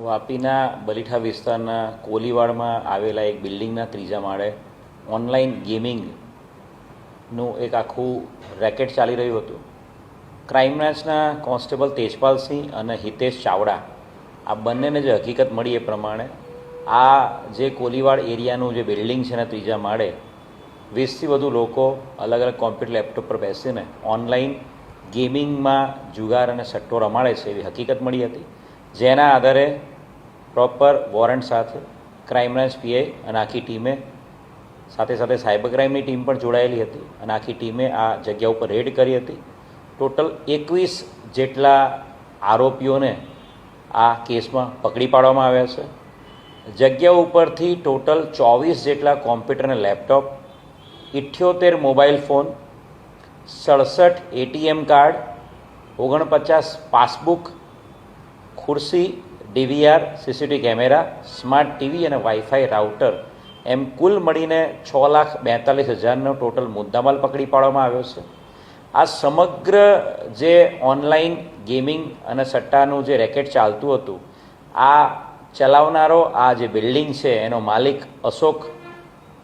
વાપીના બલીઠા વિસ્તારના કોલીવાડમાં આવેલા એક બિલ્ડિંગના ત્રીજા માળે ઓનલાઈન ગેમિંગનું એક આખું રેકેટ ચાલી રહ્યું હતું. ક્રાઇમ બ્રાન્ચના કોન્સ્ટેબલ તેજપાલસિંહ અને હિતેશ ચાવડા આ બંનેને જે હકીકત મળી એ પ્રમાણે આ જે કોલીવાડ એરિયાનું જે બિલ્ડિંગ છે એના ત્રીજા માળે 20થી વધુ લોકો અલગ અલગ કોમ્પ્યુટર લેપટોપ પર બેસીને ઓનલાઈન ગેમિંગમાં જુગાર અને સટ્ટો રમાડે છે એવી હકીકત મળી હતી. જેના આધારે પ્રોપર વોરંટ સાથે ક્રાઇમ બ્રાન્ચ પીઆઈ અને આખી ટીમે સાથે સાથે સાયબર ક્રાઇમની ટીમ પણ જોડાયેલી હતી અને આખી ટીમે આ જગ્યા ઉપર રેડ કરી હતી. ટોટલ 21 જેટલા આરોપીઓને આ કેસમાં પકડી પાડવામાં આવ્યા છે. જગ્યા ઉપરથી ટોટલ 24 જેટલા કોમ્પ્યુટર અને laptop, 78 mobile phone, 67 ATM card, 49 passbook, ખુરશી, DVR, CCTV camera, smart TV અને વાઈફાઈ રાઉટર એમ કુલ મળીને 6,42,000નો ટોટલ મુદ્દામાલ પકડી પાડવામાં આવ્યો છે. આ સમગ્ર જે ઓનલાઈન ગેમિંગ અને સટ્ટાનું જે રેકેટ ચાલતું હતું આ ચલાવનારો આ જે બિલ્ડિંગ છે એનો માલિક અશોક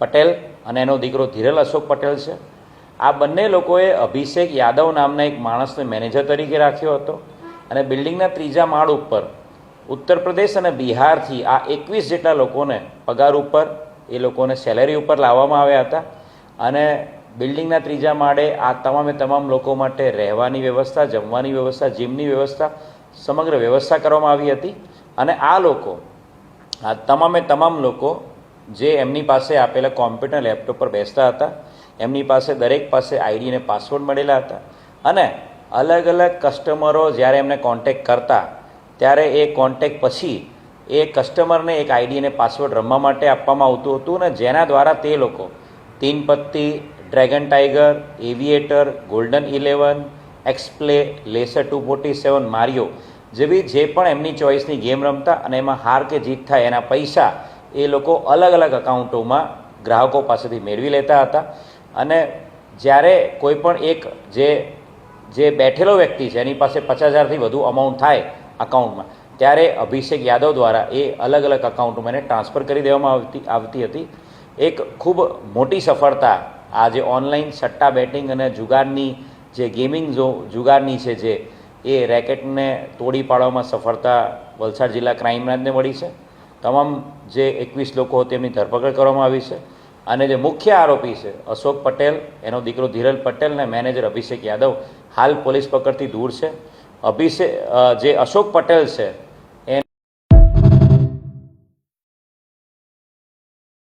પટેલ અને એનો દીકરો ધીરલ અશોક પટેલ છે. આ બંને લોકોએ અભિષેક યાદવ નામના એક માણસને મેનેજર તરીકે રાખ્યો હતો અને બિલ્ડિંગના ત્રીજા માળ ઉપર ઉત્તર પ્રદેશ અને બિહારથી આ 21 જેટલા લોકોને પગાર ઉપર એ લોકોને સેલેરી ઉપર લાવવામાં આવ્યા હતા અને બિલ્ડિંગના ત્રીજા માળે આ તમામ લોકો માટે રહેવાની વ્યવસ્થા, જમવાની વ્યવસ્થા, જીમની વ્યવસ્થા, સમગ્ર વ્યવસ્થા કરવામાં આવી હતી. અને આ લોકો આ તમામ લોકો જે એમની પાસે આપેલા કોમ્પ્યુટર લેપટોપ પર બેસતા હતા એમની પાસે દરેક પાસે આઈડી અને પાસવર્ડ મળેલા હતા અને અલગ અલગ કસ્ટમરો જ્યારે એમને કોન્ટેક્ટ કરતા ત્યારે એ કોન્ટેક્ટ પછી એ કસ્ટમરને એક આઈડી અને પાસવર્ડ રમવા માટે આપવામાં આવતું હતું અને જેના દ્વારા તે લોકો Teen Patti, Dragon Tiger, Aviator, Golden 11, એક્સપ્લે, લેસર 247, મારિયો જેવી જે પણ એમની ચોઈસની ગેમ રમતા અને એમાં હાર કે જીત થાય એના પૈસા એ લોકો અલગ અલગ અકાઉન્ટોમાં ગ્રાહકો પાસેથી મેળવી લેતા હતા. અને જ્યારે કોઈ પણ એક જે બેઠેલો વ્યક્તિ છે એની પાસે 50,000થી વધુ અમાઉન્ટ થાય અકાઉન્ટમાં ત્યારે અભિષેક યાદવ દ્વારા એ અલગ અલગ અકાઉન્ટમાં એને ટ્રાન્સફર કરી દેવામાં આવતી હતી. એક ખૂબ મોટી સફળતા આ જે ઓનલાઈન સટ્ટા બેટિંગ અને જુગારની જે ગેમિંગ જુગારની છે જે એ રેકેટને તોડી પાડવામાં સફળતા વલસાડ જિલ્લા ક્રાઇમ બ્રાન્ચને મળી છે. તમામ જે 21 લોકો હતી એમની ધરપકડ કરવામાં આવી છે અને જે મુખ્ય આરોપી છે અશોક પટેલ, એનો દીકરો ધીરલ પટેલ અને મેનેજર અભિષેક યાદવ હાલ પોલીસ પકડથી દૂર છે. જે અશોક પટેલ છે